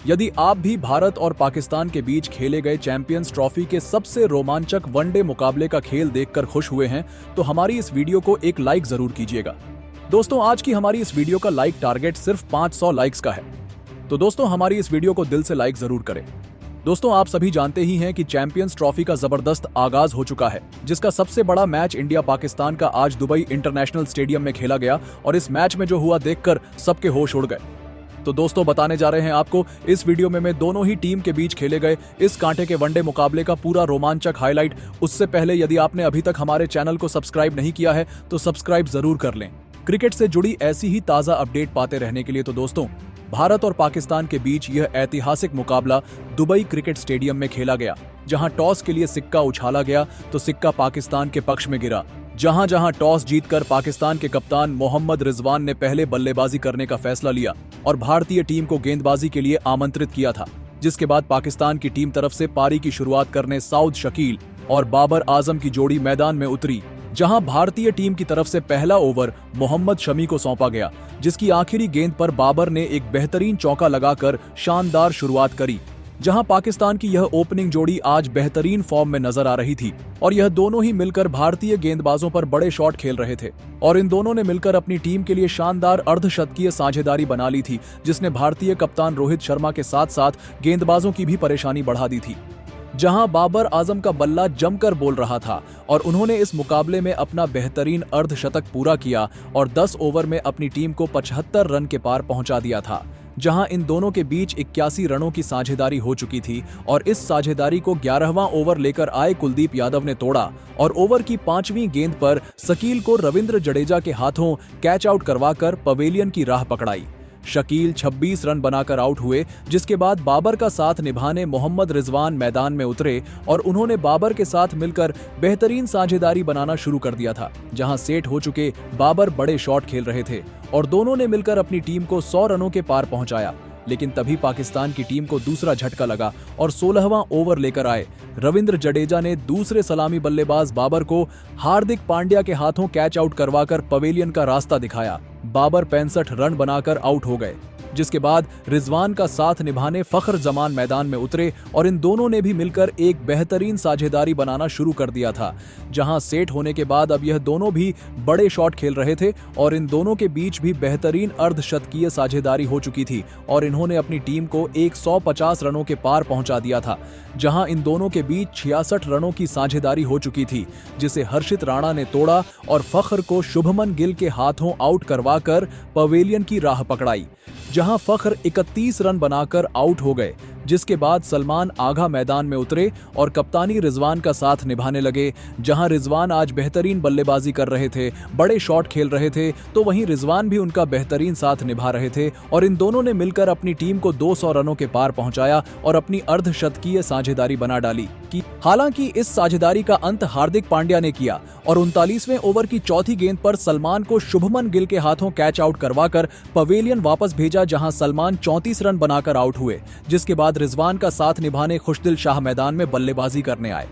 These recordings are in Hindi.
यदि आप भी भारत और पाकिस्तान के बीच खेले गए चैंपियंस ट्रॉफी के सबसे रोमांचक वनडे मुकाबले का खेल देखकर खुश हुए हैं तो हमारी इस वीडियो को एक लाइक जरूर कीजिएगा। दोस्तों, आज की हमारी इस वीडियो का लाइक टारगेट सिर्फ 500 लाइक्स का है, तो दोस्तों हमारी इस वीडियो को दिल से लाइक जरूर करें। दोस्तों, आप सभी जानते ही हैं कि चैंपियंस ट्रॉफी का जबरदस्त आगाज हो चुका है, जिसका सबसे बड़ा मैच इंडिया पाकिस्तान का आज दुबई इंटरनेशनल स्टेडियम में खेला गया और इस मैच में जो हुआ देखकर सबके होश उड़ गए। तो दोस्तों, बताने जा रहे हैं आपको इस वीडियो में मैं दोनों ही टीम के बीच खेले गए इस कांटे के वनडे मुकाबले का पूरा रोमांचक हाईलाइट। उससे पहले यदि आपने अभी तक हमारे चैनल को सब्सक्राइब नहीं किया है तो सब्सक्राइब जरूर कर लें। क्रिकेट से जुड़ी ऐसी ही ताजा अपडेट पाते रहने के लिए तो दोस्तों, भारत और पाकिस्तान के बीच यह ऐतिहासिक मुकाबला दुबई क्रिकेट स्टेडियम में खेला गया, जहां टॉस के लिए सिक्का उछाला गया तो सिक्का पाकिस्तान के पक्ष में गिरा। जहां टॉस जीतकर पाकिस्तान के कप्तान मोहम्मद रिजवान ने पहले बल्लेबाजी करने का फैसला लिया और भारतीय टीम को गेंदबाजी के लिए आमंत्रित किया था, जिसके बाद पाकिस्तान की टीम तरफ से पारी की शुरुआत करने साउद शकील और बाबर आजम की जोड़ी मैदान में उतरी। जहां भारतीय टीम की तरफ से पहला ओवर मोहम्मद शमी को सौंपा गया, जिसकी आखिरी गेंद पर बाबर ने एक बेहतरीन चौका लगाकर शानदार शुरुआत करी। जहां पाकिस्तान की यह ओपनिंग जोड़ी आज बेहतरीन फॉर्म में नजर आ रही थी और यह दोनों ही मिलकर भारतीय गेंदबाजों पर बड़े शॉट खेल रहे थे और इन दोनों ने मिलकर अपनी टीम के लिए शानदार अर्धशतकीय साझेदारी बना ली थी, जिसने भारतीय कप्तान रोहित शर्मा के साथ साथ गेंदबाजों की भी परेशानी बढ़ा दी थी। जहां बाबर आजम का बल्ला जमकर बोल रहा था और उन्होंने इस मुकाबले में अपना बेहतरीन अर्धशतक पूरा किया और 10 ओवर में अपनी टीम को 75 रन के पार पहुंचा दिया था। जहां इन दोनों के बीच 81 रनों की साझेदारी हो चुकी थी और इस साझेदारी को 11वां ओवर लेकर आए कुलदीप यादव ने तोड़ा और ओवर की 5वीं गेंद पर शकील को रविंद्र जडेजा के हाथों कैच आउट करवाकर पवेलियन की राह पकड़ाई। शकील 26 रन बनाकर आउट हुए, जिसके बाद बाबर का साथ निभाने मोहम्मद रिजवान मैदान में उतरे और उन्होंने बाबर के साथ मिलकर बेहतरीन साझेदारी बनाना शुरू कर दिया था। जहां सेट हो चुके बाबर बड़े शॉट खेल रहे थे और दोनों ने मिलकर अपनी टीम को 100 रनों के पार पहुंचाया। लेकिन तभी पाकिस्तान की टीम को दूसरा झटका लगा और 16वां ओवर लेकर आए रविंद्र जडेजा ने दूसरे सलामी बल्लेबाज बाबर को हार्दिक पांड्या के हाथों कैच आउट करवाकर पवेलियन का रास्ता दिखाया। बाबर 65 रन बनाकर आउट हो गए, जिसके बाद रिजवान का साथ निभाने फखर जमान मैदान में उतरे और इन दोनों ने भी मिलकर एक बेहतरीन साझेदारी बनाना शुरू कर दिया था। जहां सेट होने के बाद अब यह दोनों भी बड़े शॉट खेल रहे थे और इन दोनों के बीच भी बेहतरीन अर्धशतकीय साझेदारी हो चुकी थी और इन्होंने अपनी टीम को 150 रनों के पार पहुंचा दिया था। जहां इन दोनों के बीच 66 रनों की साझेदारी हो चुकी थी, जिसे हर्षित राणा ने तोड़ा और फखर को शुभमन गिल के हाथों आउट करवाकर पवेलियन की राह पकड़ाई। जहां फखर 31 रन बनाकर आउट हो गए, जिसके बाद सलमान आगा मैदान में उतरे और कप्तानी रिजवान का साथ निभाने लगे। जहां रिजवान आज बेहतरीन बल्लेबाजी कर रहे थे, बड़े शॉट खेल रहे थे, तो वहीं रिजवान भी उनका बेहतरीन साथ निभा रहे थे और इन दोनों ने मिलकर अपनी टीम को 200 रनों के पार पहुंचाया और अपनी अर्धशतकीय साझेदारी बना डाली। हालांकि इस साझेदारी का अंत हार्दिक पांड्या ने किया और 39वें ओवर की चौथी गेंद पर सलमान को शुभमन गिल के हाथों कैच आउट करवाकर पवेलियन वापस भेजा, जहां सलमान 34 रन बनाकर आउट हुए, जिसके बाद रिजवान का साथ निभाने खुशदिल शाह मैदान में बल्लेबाजी करने आए।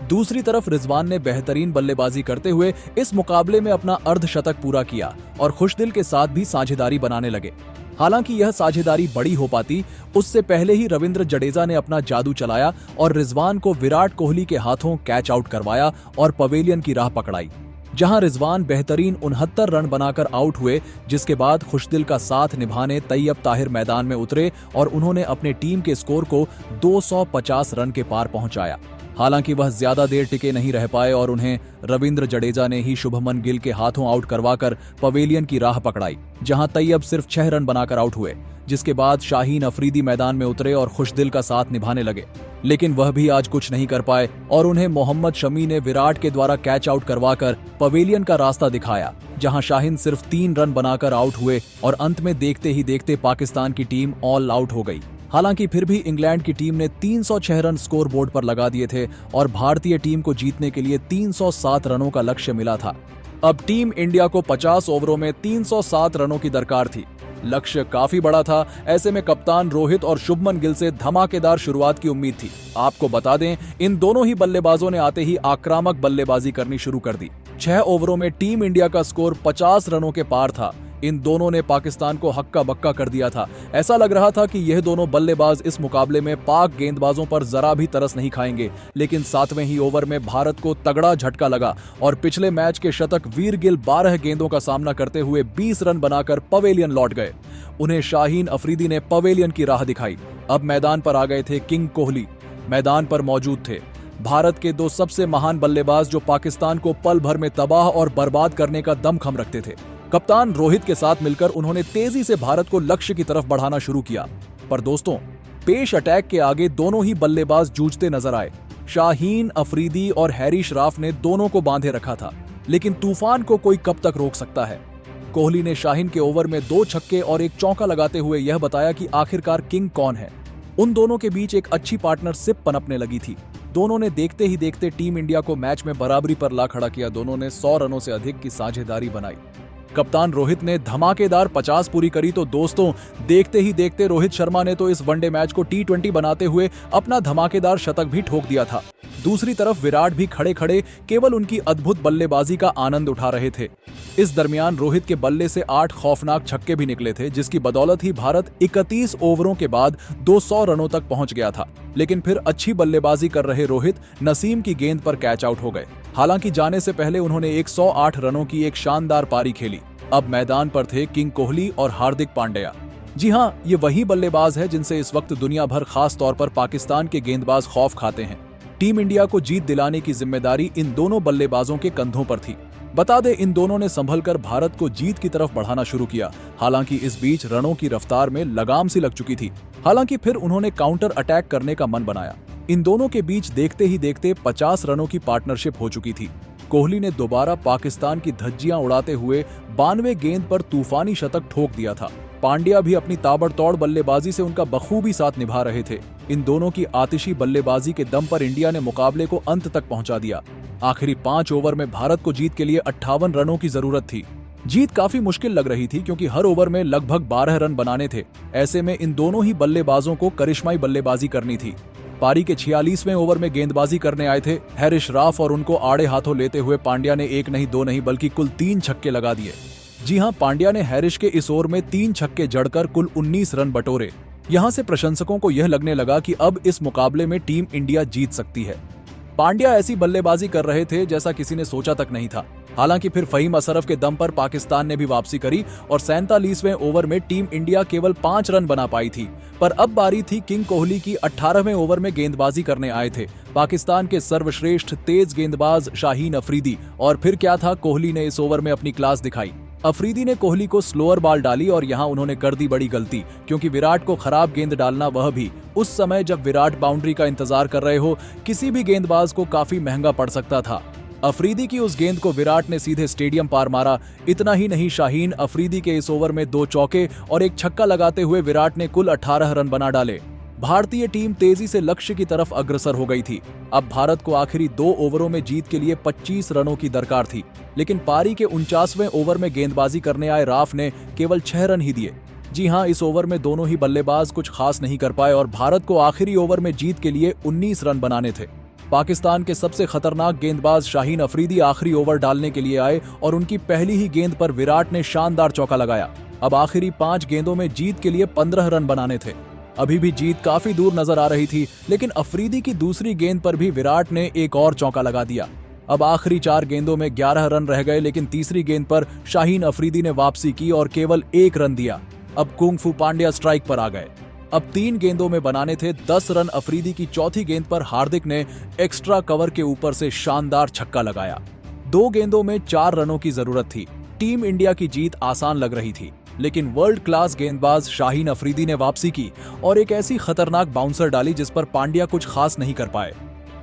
दूसरी तरफ रिजवान ने बेहतरीन बल्लेबाजी करते हुए इस मुकाबले में अपना अर्धशतक पूरा किया और खुशदिल के साथ भी साझेदारी बनाने लगे। हालांकि यह साझेदारी बड़ी हो पाती उससे पहले ही रविंद्र जडेजा ने अपना जादू चलाया और रिजवान को विराट कोहली के हाथों कैच आउट करवाया और पवेलियन की राह पकड़ाई। जहां रिजवान बेहतरीन 69 रन बनाकर आउट हुए, जिसके बाद खुशदिल का साथ निभाने तैयब ताहिर मैदान में उतरे और उन्होंने अपने टीम के स्कोर को 250 रन के पार पहुंचाया। हालांकि वह ज्यादा देर टिके नहीं रह पाए और उन्हें रविंद्र जडेजा ने ही शुभमन गिल के हाथों आउट करवाकर पवेलियन की राह पकड़ाई। जहां तैयब सिर्फ 6 रन बनाकर आउट हुए, जिसके बाद शाहीन अफरीदी मैदान में उतरे और खुशदिल का साथ निभाने लगे, लेकिन वह भी आज कुछ नहीं कर पाए और उन्हें मोहम्मद शमी ने विराट के द्वारा कैच आउट करवाकर पवेलियन का रास्ता दिखाया। जहां शाहीन सिर्फ 3 रन बनाकर आउट हुए और अंत में देखते ही देखते पाकिस्तान की टीम ऑल आउट हो गई। हालांकि फिर भी इंग्लैंड की टीम ने 306 रन स्कोर बोर्ड पर लगा दिए थे और भारतीय टीम को जीतने के लिए 307 रनों का लक्ष्य मिला था। अब टीम इंडिया को 50 ओवरों में 307 रनों की दरकार थी। लक्ष्य काफी बड़ा था, ऐसे में कप्तान रोहित और शुभमन गिल से धमाकेदार शुरुआत की उम्मीद थी। आपको बता दें, इन दोनों ही बल्लेबाजों ने आते ही आक्रामक बल्लेबाजी करनी शुरू कर दी। 6 ओवरों में टीम इंडिया का स्कोर 50 रनों के पार था। इन दोनों ने पाकिस्तान को हक्का बक्का कर दिया था। ऐसा लग रहा था कि यह दोनों बल्लेबाज इस मुकाबले में पाक गेंदबाजों पर जरा भी तरस नहीं खाएंगे, लेकिन 7वें ही ओवर में भारत को तगड़ा झटका लगा और पिछले मैच के शतक वीर गिल 12 गेंदों का सामना करते हुए 20 रन बनाकर पवेलियन लौट गए। उन्हें शाहीन अफरीदी ने पवेलियन की राह दिखाई। अब मैदान पर आ गए थे किंग कोहली। मैदान पर मौजूद थे भारत के दो सबसे महान बल्लेबाज जो पाकिस्तान को पल भर में तबाह और बर्बाद करने का दमखम रखते थे। कप्तान रोहित के साथ मिलकर उन्होंने तेजी से भारत को लक्ष्य की तरफ बढ़ाना शुरू किया। पर दोस्तों, पेश अटैक के आगे दोनों ही बल्लेबाज जूझते नजर आए। शाहीन अफरीदी और हैरी श्राफ ने दोनों को बांधे रखा था, लेकिन तूफान को कोई कब तक रोक सकता है। कोहली ने शाहीन के ओवर में 2 छक्के और 1 चौका लगाते हुए यह बताया कि आखिरकार किंग कौन है। उन दोनों के बीच एक अच्छी पार्टनरशिप पनपने लगी थी। दोनों ने देखते ही देखते टीम इंडिया को मैच में बराबरी पर ला खड़ा किया। दोनों ने 100 रनों से अधिक की साझेदारी बनाई। कप्तान रोहित ने धमाकेदार 50 पूरी करी तो दोस्तों, देखते ही देखते रोहित शर्मा ने तो इस वनडे मैच को T20 बनाते हुए अपना धमाकेदार शतक भी ठोक दिया था। दूसरी तरफ विराट भी खड़े खड़े केवल उनकी अद्भुत बल्लेबाजी का आनंद उठा रहे थे। इस दरमियान रोहित के बल्ले से 8 खौफनाक छक्के भी निकले थे, जिसकी बदौलत ही भारत 31 ओवरों के बाद 200 रनों तक पहुंच गया था। लेकिन फिर अच्छी बल्लेबाजी कर रहे रोहित नसीम की गेंद पर कैच आउट हो गए। हालांकि जाने से पहले उन्होंने 108 रनों की एक शानदार पारी खेली। अब मैदान पर थे किंग कोहली और हार्दिक पांड्या। जी हां, ये वही बल्लेबाज है जिनसे इस वक्त दुनिया भर, खास तौर पर पाकिस्तान के गेंदबाज खौफ खाते हैं। टीम इंडिया को जीत दिलाने की जिम्मेदारी इन दोनों बल्लेबाजों के कंधों पर थी। बता दें, इन दोनों ने संभलकर भारत को जीत की तरफ बढ़ाना शुरू किया। हालांकि इस बीच रनों की रफ्तार में लगाम सी लग चुकी थी। हालांकि फिर उन्होंने काउंटर अटैक करने का मन बनाया। इन दोनों के बीच देखते ही देखते 50 रनों की पार्टनरशिप हो चुकी थी। कोहली ने दोबारा पाकिस्तान की धज्जियां उड़ाते हुए 92 गेंद पर तूफानी शतक ठोक दिया था। पांड्या भी अपनी ताबड़तोड़ बल्लेबाजी से उनका बखूबी साथ निभा रहे थे। इन दोनों की आतिशी बल्लेबाजी के दम पर इंडिया ने मुकाबले को अंत तक पहुंचा दिया। आखिरी 5 ओवर में भारत को जीत के लिए 58 रनों की जरूरत थी। जीत काफी मुश्किल लग रही थी क्योंकि हर ओवर में लगभग 12 रन बनाने थे। ऐसे में इन दोनों ही बल्लेबाजों को करिश्माई बल्लेबाजी करनी थी। पारी के 46वें ओवर में गेंदबाजी करने आए थे हैरी श्राफ और उनको आड़े हाथों लेते हुए पांड्या ने 1 नहीं 2 नहीं बल्कि कुल 3 छक्के लगा दिए। जी हां, पांड्या ने हैरिश के इस ओवर में 3 छक्के जड़कर कुल 19 रन बटोरे। यहां से प्रशंसकों को यह लगने लगा कि अब इस मुकाबले में टीम इंडिया जीत सकती है। पांड्या ऐसी बल्लेबाजी कर रहे थे जैसा किसी ने सोचा तक नहीं था। हालांकि फिर फहीम अशरफ के दम पर पाकिस्तान ने भी वापसी करी और 47वें ओवर में टीम इंडिया केवल 5 रन बना पाई थी। पर अब बारी थी किंग कोहली की। 18वें ओवर में गेंदबाजी करने आए थे पाकिस्तान के सर्वश्रेष्ठ तेज गेंदबाज शाहीन अफरीदी। और फिर क्या था, कोहली ने इस ओवर में अपनी क्लास दिखाई। अफरीदी ने कोहली को स्लोअर बॉल डाली और यहां उन्होंने कर दी बड़ी गलती, क्योंकि विराट को खराब गेंद डालना, वह भी उस समय जब विराट बाउंड्री का इंतजार कर रहे हो, किसी भी गेंदबाज को काफी महंगा पड़ सकता था। अफरीदी की उस गेंद को विराट ने सीधे स्टेडियम पार मारा। इतना ही नहीं, शाहीन अफरीदी के इस ओवर में 2 चौके और 1 छक्का लगाते हुए विराट ने कुल 18 रन बना डाले। भारतीय टीम तेजी से लक्ष्य की तरफ अग्रसर हो गई थी। अब भारत को आखिरी 2 ओवरों में जीत के लिए 25 रनों की दरकार थी, लेकिन पारी के 49वें ओवर में गेंदबाजी करने आए राफ ने केवल 6 रन ही दिए। जी हां, इस ओवर में दोनों ही बल्लेबाज कुछ खास नहीं कर पाए और भारत को आखिरी ओवर में जीत के लिए 19 रन बनाने थे। पाकिस्तान के सबसे खतरनाक गेंदबाज शाहीन अफरीदी आखिरी ओवर डालने के लिए आए और उनकी पहली ही गेंद पर विराट ने शानदार चौका लगाया। अब आखिरी 5 गेंदों में जीत के लिए 15 रन बनाने थे। अभी भी जीत काफी दूर नजर आ रही थी, लेकिन अफरीदी की दूसरी गेंद पर भी विराट ने एक और चौका लगा दिया। अब आखिरी 4 गेंदों में 11 रन रह गए, लेकिन तीसरी गेंद पर शाहीन अफरीदी ने वापसी की और केवल 1 रन दिया। अब कुंग-फू पांड्या स्ट्राइक पर आ गए। अब 3 गेंदों में बनाने थे 10 रन। अफरीदी की चौथी गेंद पर हार्दिक ने एक्स्ट्रा कवर के ऊपर से शानदार छक्का लगाया। 2 गेंदों में 4 रनों की जरूरत थी। टीम इंडिया की जीत आसान लग रही थी, लेकिन वर्ल्ड क्लास गेंदबाज शाहीन अफरीदी ने वापसी की और एक ऐसी खतरनाक बाउंसर डाली जिस पर पांड्या कुछ खास नहीं कर पाए।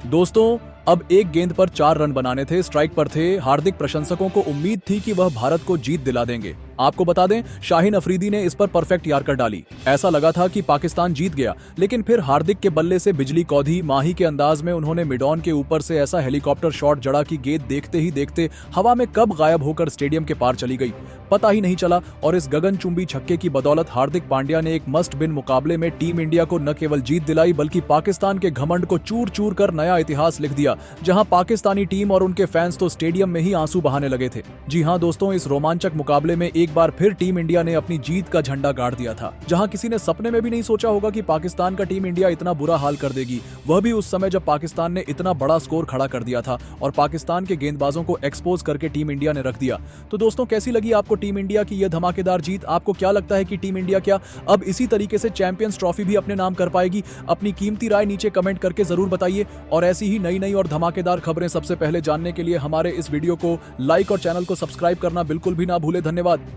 दोस्तों, अब 1 गेंद पर 4 रन बनाने थे। स्ट्राइक पर थे हार्दिक। प्रशंसकों को उम्मीद थी कि वह भारत को जीत दिला देंगे। आपको बता दें, शाहीन अफरीदी ने इस पर परफेक्ट यार्कर डाली। ऐसा लगा था कि पाकिस्तान जीत गया, लेकिन फिर हार्दिक के बल्ले से बिजली कौधी। माही के अंदाज में उन्होंने मिड ऑन के ऊपर से ऐसा हेलीकॉप्टर शॉट जड़ा कि गेंद देखते ही देखते हवा में कब गायब होकर स्टेडियम के पार चली गई, पता ही नहीं चला। और इस गगनचुंबी छक्के की बदौलत हार्दिक पांड्या ने एक मस्ट विन मुकाबले में टीम इंडिया को न केवल जीत दिलाई, बल्कि पाकिस्तान के घमंड को चूर चूर कर नया इतिहास लिख दिया, जहां पाकिस्तानी टीम और उनके फैंस तो स्टेडियम में ही आंसू बहाने लगे थे। जी हां दोस्तों, इस रोमांचक मुकाबले में एक बार फिर टीम इंडिया ने अपनी जीत का झंडा गाड़ दिया था, जहां किसी ने सपने में भी नहीं सोचा होगा कि पाकिस्तान का टीम इंडिया इतना बुरा हाल कर देगी, वह भी उस समय जब पाकिस्तान ने इतना बड़ा स्कोर खड़ा कर दिया था और पाकिस्तान के गेंदबाजों को एक्सपोज करके टीम इंडिया ने रख दिया। तो दोस्तों, कैसी लगी आपको टीम इंडिया की यह धमाकेदार जीत? आपको क्या लगता है कि टीम इंडिया क्या अब इसी तरीके से चैंपियंस ट्रॉफी भी अपने नाम कर पाएगी? अपनी कीमती राय नीचे कमेंट करके जरूर बताइए और ऐसी ही नई नई और धमाकेदार खबरें सबसे पहले जानने के लिए हमारे इस वीडियो को लाइक और चैनल को सब्सक्राइब करना बिल्कुल भी ना भूले। धन्यवाद।